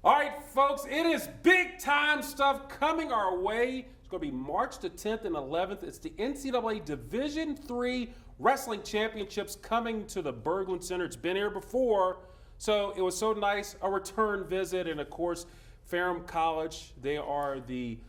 All right, folks, it is big time stuff coming our way. It's going to be March the 10th and 11th. It's the NCAA Division III Wrestling Championships coming to the Berglund Center. It's been here before, so it was so nice, a return visit. And, of course, Ferrum College, they are the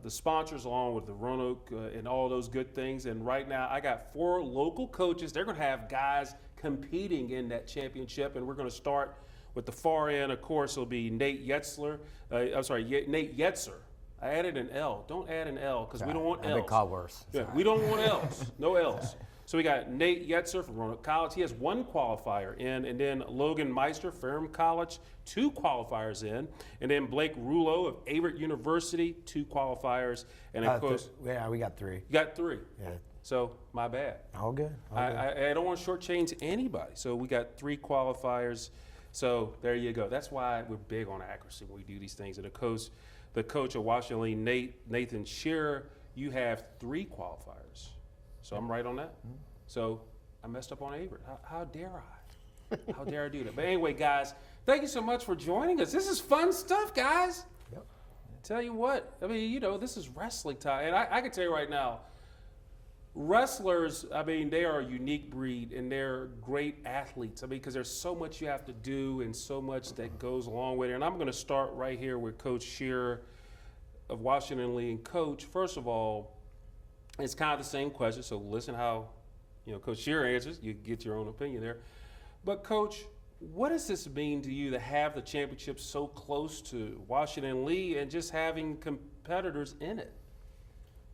sponsors along with the Roanoke and all those good things. And right now I got 4 local coaches. They're going to have guys competing in that championship, and we're going to start with the far end. Of course, it'll be Nate Yetzer. Nate Yetzer. I added an L. Don't add an L because we don't want L's. Been called worse. Yeah, we don't want L's. No L's. So we got Nate Yetzer from Roanoke College. He has 1 qualifier in, and then Logan Meister, Ferrum College, 2 qualifiers in, and then Blake Roulo of Averett University, 2 qualifiers, and of course, yeah, we got 3. you got 3. Yeah. So my bad. All good. I don't want to shortchange anybody. So we got 3 qualifiers. So there you go. That's why we're big on accuracy when we do these things. And the coach of Washington, Nathan Shearer, you have 3 qualifiers. So I'm right on that. Mm-hmm. So I messed up on Averett. How dare I? How dare I do that? But anyway, guys, thank you so much for joining us. This is fun stuff, guys. Yep. Tell you what, I mean, this is wrestling time. And I can tell you right now, wrestlers, I mean, they are a unique breed, and they're great athletes. I mean, because there's so much you have to do and so much that goes along with it. And I'm going to start right here with Coach Shearer of Washington Lee. And Coach, first of all, it's kind of the same question, so listen how Coach Shearer answers. You get your own opinion there. But Coach, what does this mean to you to have the championship so close to Washington Lee and just having competitors in it?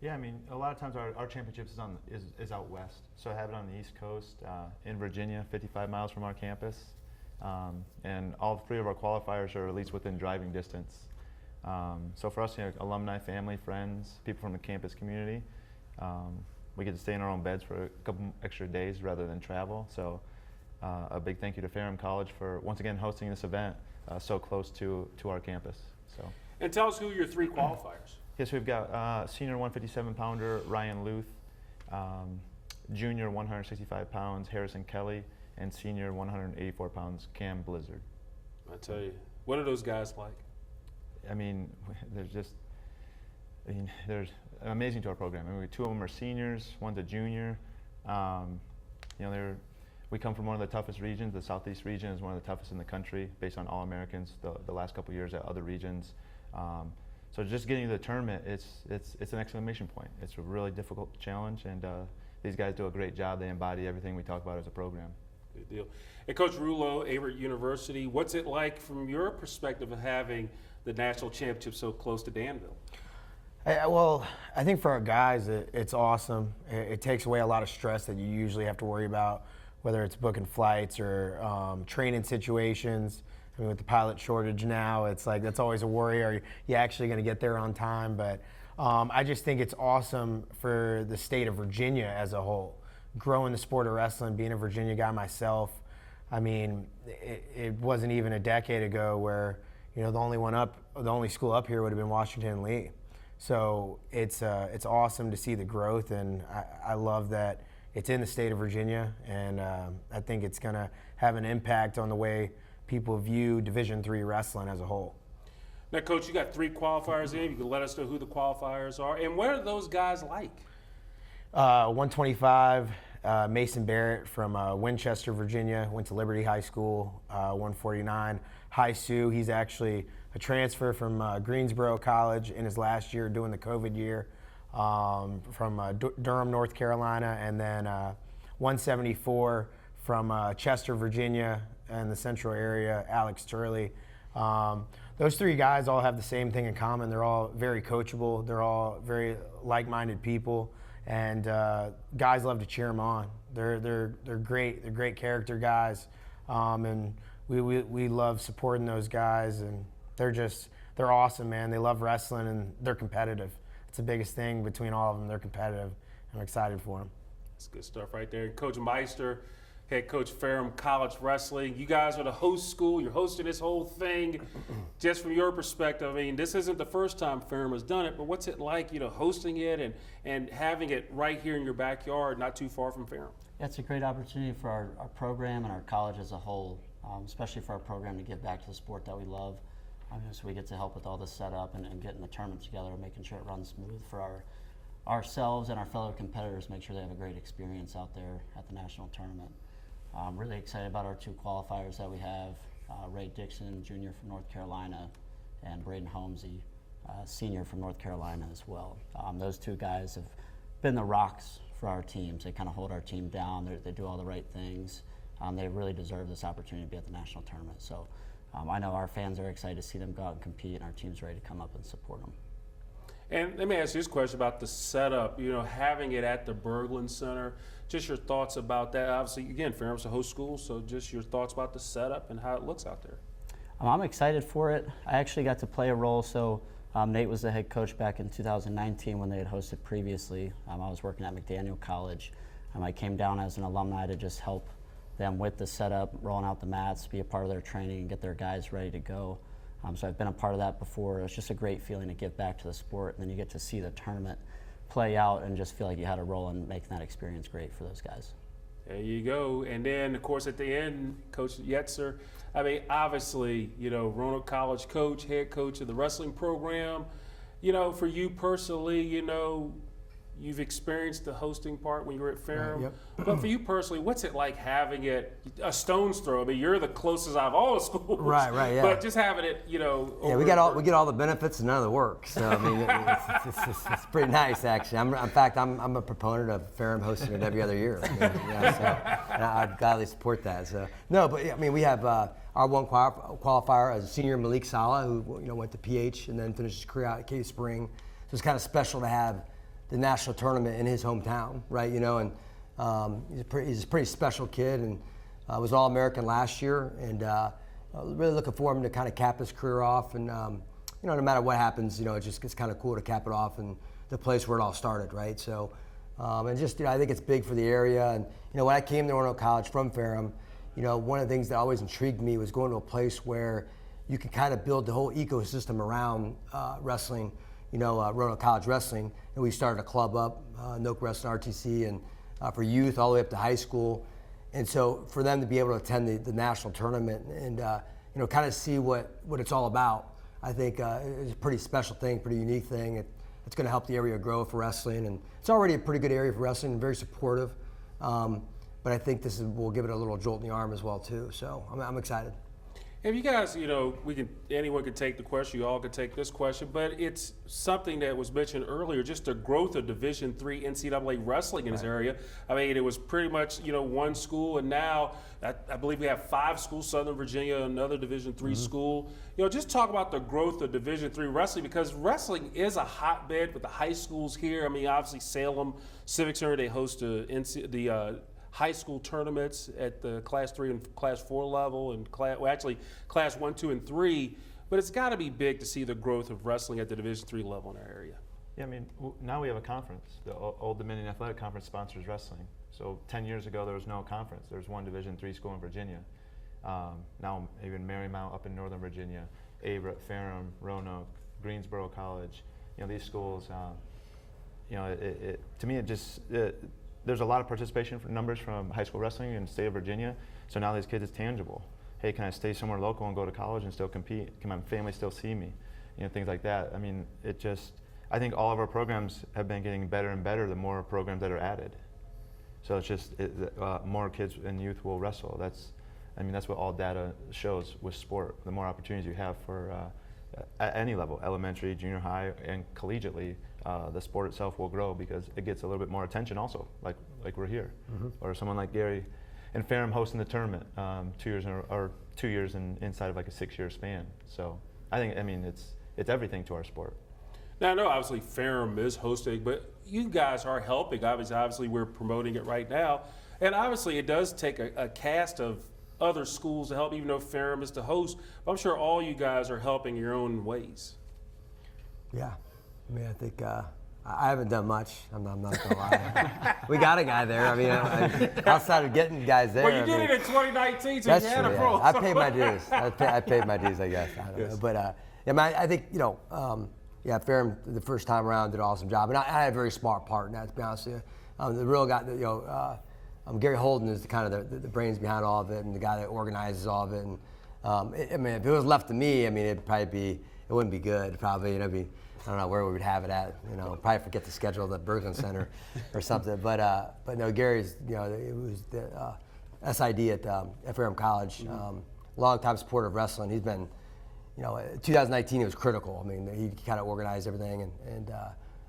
Yeah, I mean, a lot of times our championships is out west. So I have it on the East Coast in Virginia, 55 miles from our campus. And all 3 of our qualifiers are at least within driving distance. So for us, alumni, family, friends, people from the campus community, we get to stay in our own beds for a couple extra days rather than travel. So a big thank you to Ferrum College for once again hosting this event so close to our campus. So. And tell us who your 3 qualifiers. Yes, we've got senior 157-pounder Ryan Luth, junior 165 pounds Harrison Kelly, and senior 184 pounds Cam Blizzard. I tell you, what are those guys like? I mean, they're amazing to our program. I mean, 2 of them are seniors, one's a junior. We come from one of the toughest regions. The Southeast region is one of the toughest in the country based on All-Americans the last couple of years at other regions. So just getting to the tournament, it's an exclamation point. It's a really difficult challenge, and these guys do a great job. They embody everything we talk about as a program. Good deal. And Coach Roulo, Averett University, what's it like from your perspective of having the national championship so close to Danville? Well, I think for our guys, it's awesome. It takes away a lot of stress that you usually have to worry about, whether it's booking flights or training situations. I mean, with the pilot shortage now, it's like that's always a worry. Are you actually going to get there on time? But I just think it's awesome for the state of Virginia as a whole. Growing the sport of wrestling, being a Virginia guy myself, I mean, it wasn't even a decade ago where the only school up here would have been Washington Lee. So it's awesome to see the growth, and I love that it's in the state of Virginia, and I think it's going to have an impact on the way people view Division III wrestling as a whole. Now, Coach, you got 3 qualifiers in. You can let us know who the qualifiers are. And what are those guys like? 125, Mason Barrett from Winchester, Virginia, went to Liberty High School. 149, Hai Su. He's actually a transfer from Greensboro College in his last year doing the COVID year from Durham, North Carolina. And then 174 from Chester, Virginia, in the central area, Alex Turley. Those 3 guys all have the same thing in common. They're all very coachable. They're all very like-minded people, and guys love to cheer them on. They're great. They're great character guys, and we love supporting those guys. And they're awesome, man. They love wrestling, and they're competitive. It's the biggest thing between all of them. They're competitive. I'm excited for them. That's good stuff right there. Coach Meister, head coach Ferrum College Wrestling. You guys are the host school. You're hosting this whole thing. Just from your perspective, I mean, this isn't the first time Ferrum has done it, but what's it like, hosting it and having it right here in your backyard, not too far from Ferrum? Yeah, it's a great opportunity for our program and our college as a whole, especially for our program to give back to the sport that we love. So we get to help with all the setup and getting the tournament together and making sure it runs smooth for ourselves and our fellow competitors, make sure they have a great experience out there at the national tournament. I'm really excited about our 2 qualifiers that we have, Ray Dixon, junior from North Carolina, and Braden Holmesy, senior from North Carolina as well. Those 2 guys have been the rocks for our teams. They kind of hold our team down. They do all the right things. They really deserve this opportunity to be at the national tournament. So I know our fans are excited to see them go out and compete, and our team's ready to come up and support them. And let me ask you this question about the setup, having it at the Berglund Center. Just your thoughts about that. Obviously, again, Ferrum's a host school, so just your thoughts about the setup and how it looks out there. I'm excited for it. I actually got to play a role. So Nate was the head coach back in 2019 when they had hosted previously. I was working at McDaniel College. I came down as an alumni to just help them with the setup, rolling out the mats, be a part of their training, and get their guys ready to go. So I've been a part of that before. It's just a great feeling to give back to the sport, and then you get to see the tournament play out and just feel like you had a role in making that experience great for those guys. There you go. And then, of course, at the end, Coach Yetzer, obviously, Roanoke College coach, head coach of the wrestling program. For you personally, you've experienced the hosting part when you were at Ferrum. Yep. But for you personally, what's it like having it a stone's throw? You're the closest out of all the schools. Right, yeah. But just having it, Yeah, we get all the benefits and none of the work. So it's pretty nice actually. In fact, I'm a proponent of Ferrum hosting it every other year. And I'd gladly support that. So no, but we have our one qualifier as a senior, Malik Saleh, who went to PH and then finished his career out at Cave Spring. So it's kind of special to have the national tournament in his hometown, right? And he's a pretty special kid, and was All-American last year, and really looking for him to kind of cap his career off. And no matter what happens, it's kind of cool to cap it off in the place where it all started, right? So, and just I think it's big for the area. And when I came to Roanoke College from Ferrum, one of the things that always intrigued me was going to a place where you could kind of build the whole ecosystem around wrestling. Roanoke College Wrestling, and we started a club up, Noke Wrestling RTC, and for youth all the way up to high school. And so for them to be able to attend the national tournament and kind of see what it's all about, I think is a pretty special thing, pretty unique thing. It's going to help the area grow for wrestling, and it's already a pretty good area for wrestling and very supportive. But I think will give it a little jolt in the arm as well too. So I'm excited. If you guys, anyone could take the question, you all could take this question, but it's something that was mentioned earlier, just the growth of Division III NCAA wrestling in this area. It was pretty much, one school, and now I believe we have 5 schools, Southern Virginia, another Division III school. Just talk about the growth of Division III wrestling, because wrestling is a hotbed with the high schools here. obviously Salem Civic Center, they host the high school tournaments at the Class 3 and Class 4 level, and Class 1, 2, and 3. But it's got to be big to see the growth of wrestling at the Division III level in our area. Yeah, now we have a conference. The Old Dominion Athletic Conference sponsors wrestling. So 10 years ago, there was no conference. There was one Division III school in Virginia. Now even Marymount up in Northern Virginia, Averett, Ferrum, Roanoke, Greensboro College. These schools. To me, there's a lot of participation for numbers from high school wrestling in the state of Virginia. So now these kids, it's tangible. Hey, can I stay somewhere local and go to college and still compete? Can my family still see me? Things like that. I think all of our programs have been getting better and better the more programs that are added. So it's just more kids and youth will wrestle. That's what all data shows with sport. The more opportunities you have for at any level, elementary, junior high, and collegiately, the sport itself will grow because it gets a little bit more attention also, like we're here. Or someone like Gary and Ferrum hosting the tournament 2 years inside of like a 6-year span. So I think, it's everything to our sport. Now, I know obviously Ferrum is hosting, but you guys are helping. Obviously we're promoting it right now. And obviously it does take a cast of other schools to help, even though Ferrum is the host. But I'm sure all you guys are helping your own ways. Yeah. I think I haven't done much. I'm not gonna lie. We got a guy there. Outside of getting guys there. Well, you did it in 2019, so that's you had true, a pro. I paid my dues. I paid my dues, I guess. I don't know. But I think Ferrum the first time around did an awesome job, and I had a very smart part in that. To be honest with you, the real guy, Gary Holden is the kind of the brains behind all of it, and the guy that organizes all of it. And I mean, if it was left to me, I mean, it wouldn't be good. Probably, I don't know where we would have it at. Probably forget to schedule the Berglund Center or something. But no, Gary's, it was the SID at Ferrum College. Long-time supporter of wrestling. He's been, 2019 it was critical. I mean, he kind of organized everything, and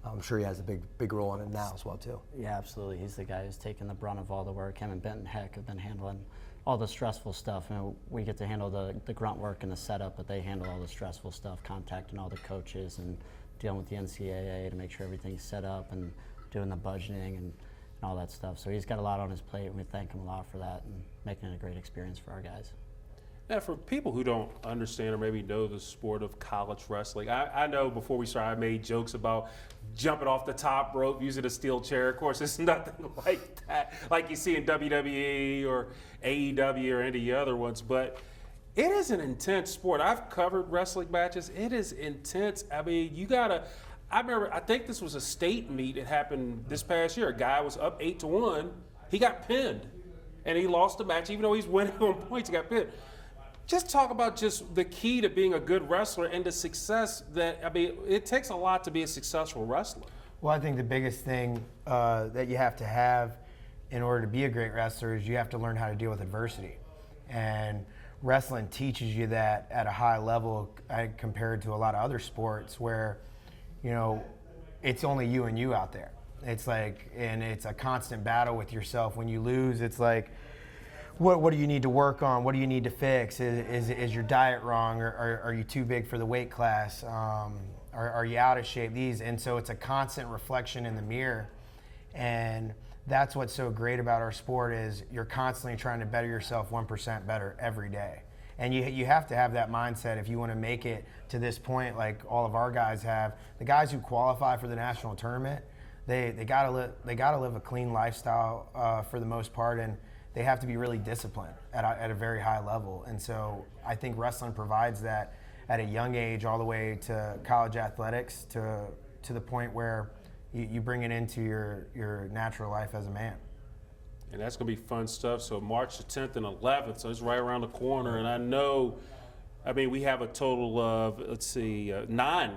I'm sure he has a big role in it now as well too. Yeah, absolutely. He's the guy who's taking the brunt of all the work. Him and Benton Heck have been handling all the stressful stuff. We get to handle the grunt work and the setup, but they handle all the stressful stuff, contacting all the coaches and dealing with the NCAA to make sure everything's set up and doing the budgeting and all that stuff. So he's got a lot on his plate, and we thank him a lot for that and making it a great experience for our guys. Now, for people who don't understand or maybe know the sport of college wrestling, I know before we started I made jokes about jumping off the top rope using a steel chair. Of course, it's nothing like that, like you see in WWE or AEW or any other ones, but it is an intense sport. I've covered wrestling matches. It is intense. I mean, I remember, I think this was a state meet. It happened this past year. A guy was up 8-1. He got pinned, and he lost the match. Even though he's winning on points, he got pinned. Just talk about just the key to being a good wrestler and the success it takes a lot to be a successful wrestler. Well, I think the biggest thing that you have to have in order to be a great wrestler is you have to learn how to deal with adversity. And wrestling teaches you that at a high level compared to a lot of other sports where, it's only you and you out there. It's like, and it's a constant battle with yourself. When you lose, it's like, what do you need to work on? What do you need to fix? Is your diet wrong? Or are you too big for the weight class? Are you out of shape? And so it's a constant reflection in the mirror. And that's what's so great about our sport is you're constantly trying to better yourself 1% better every day. And you have to have that mindset if you want to make it to this point like all of our guys have. The guys who qualify for the national tournament, they gotta live a clean lifestyle for the most part, and they have to be really disciplined at a very high level. And so I think wrestling provides that at a young age all the way to college athletics to the point where you bring it into your natural life as a man. And that's going to be fun stuff. So March the 10th and 11th, so it's right around the corner. And I know, we have a total of, 9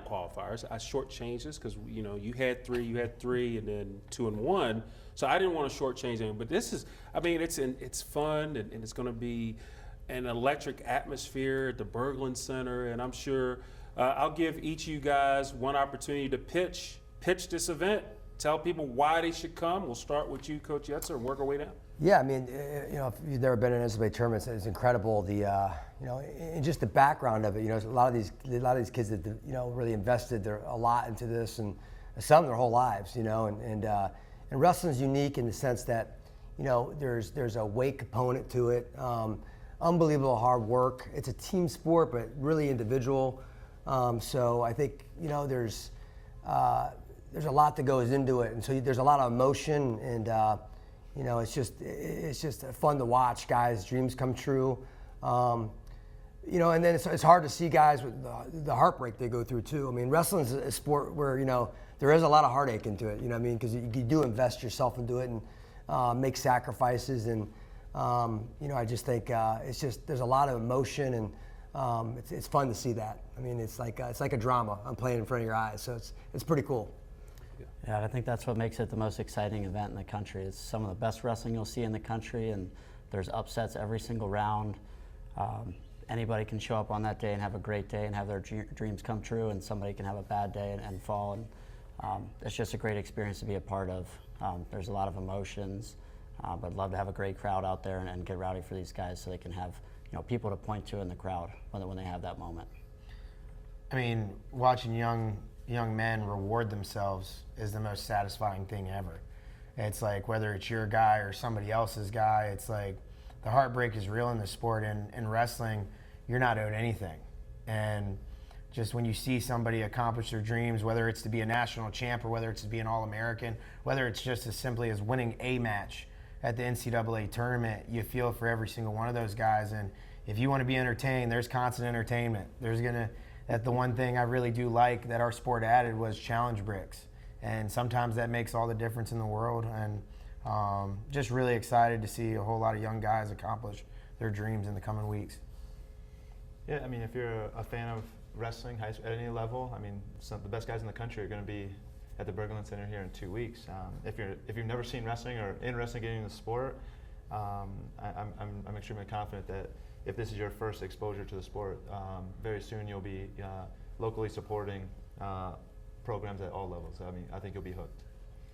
qualifiers. I shortchanged this because, you had three, and then 2 and 1. So I didn't want to shortchange anything. But this is, it's fun, and it's going to be an electric atmosphere at the Berglund Center. And I'm sure I'll give each of you guys one opportunity to pitch this event. Tell people why they should come. We'll start with you, Coach Yetzer, and work our way down. Yeah, if you've never been in an NCAA tournament, it's incredible. And just the background of it. A lot of these kids that really invested a lot into this, and some their whole lives. And wrestling's unique in the sense that there's a weight component to it. Unbelievable hard work. It's a team sport, but really individual. So I think there's a lot that goes into it, and so there's a lot of emotion, and it's just fun to watch guys' dreams come true. And then it's hard to see guys with the heartbreak they go through too. Wrestling is a sport where there is a lot of heartache into it. Because you do invest yourself into it and make sacrifices, and I just think there's a lot of emotion, and it's fun to see that. It's like a drama. I'm playing in front of your eyes, so it's pretty cool. Yeah, I think that's what makes it the most exciting event in the country. It's some of the best wrestling you'll see in the country, and there's upsets every single round. Anybody can show up on that day and have a great day and have their dreams come true, and somebody can have a bad day and fall. And it's just a great experience to be a part of. There's a lot of emotions, but I'd love to have a great crowd out there and get rowdy for these guys so they can have people to point to in the crowd when they have that moment. Watching young men reward themselves is the most satisfying thing ever. It's like whether it's your guy or somebody else's guy, it's like the heartbreak is real in the sport, and in wrestling, you're not owed anything. And just when you see somebody accomplish their dreams, whether it's to be a national champ or whether it's to be an All-American, whether it's just as simply as winning a match at the NCAA tournament, you feel for every single one of those guys. And if you want to be entertained, there's constant entertainment. That's the one thing I really do like that our sport added was challenge bricks. And sometimes that makes all the difference in the world. And just really excited to see a whole lot of young guys accomplish their dreams in the coming weeks. Yeah, I mean, if you're a fan of wrestling at any level, I mean, the best guys in the country are going to be at the Berglund Center here in 2 weeks. If you've never seen wrestling or interested in getting into the sport, I'm extremely confident that if this is your first exposure to the sport, very soon you'll be locally supporting programs at all levels. I mean, I think you'll be hooked.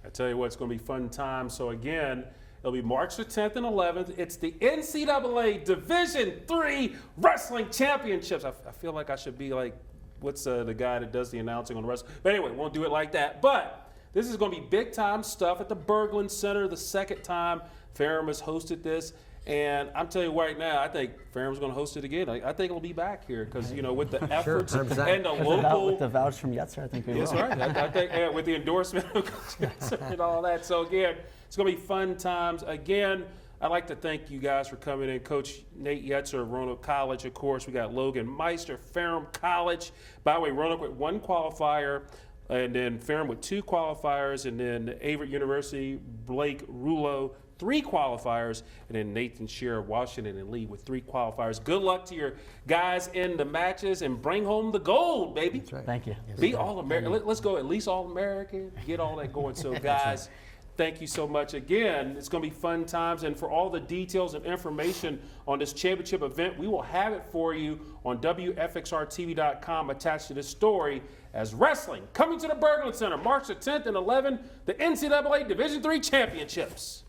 I tell you what, it's going to be fun time. So again, it'll be March the 10th and 11th. It's the NCAA Division III Wrestling Championships. I feel like I should be like, what's the guy that does the announcing on the wrestling? But anyway, won't do it like that. But this is going to be big time stuff at the Berglund Center. The second time Ferrum has hosted this. And I'm telling you right now, I think Ferrum's going to host it again. I think it'll be back here because, you know, with the efforts 100%. and the local. With the vouch from Yetzer, I think we will. That's right. I think with the endorsement of Yetzer and all that. So again, it's going to be fun times. Again, I'd like to thank you guys for coming in. Coach Nate Yetzer of Roanoke College, of course. We got Logan Meister, Ferrum College. By the way, Roanoke with 1 qualifier, and then Ferrum with 2 qualifiers, and then Averett University, Blake Roulo, 3 qualifiers, and then Nathan Shearer, Washington, and Lee with 3 qualifiers. Good luck to your guys in the matches, and bring home the gold, baby. That's right. Thank you. Be All-American. Let's go at least All-American. Get all that going. So, guys, thank you so much. Again, it's going to be fun times. And for all the details and information on this championship event, we will have it for you on WFXRTV.com attached to this story as wrestling coming to the Berglund Center March the 10th and 11th, the NCAA Division III Championships.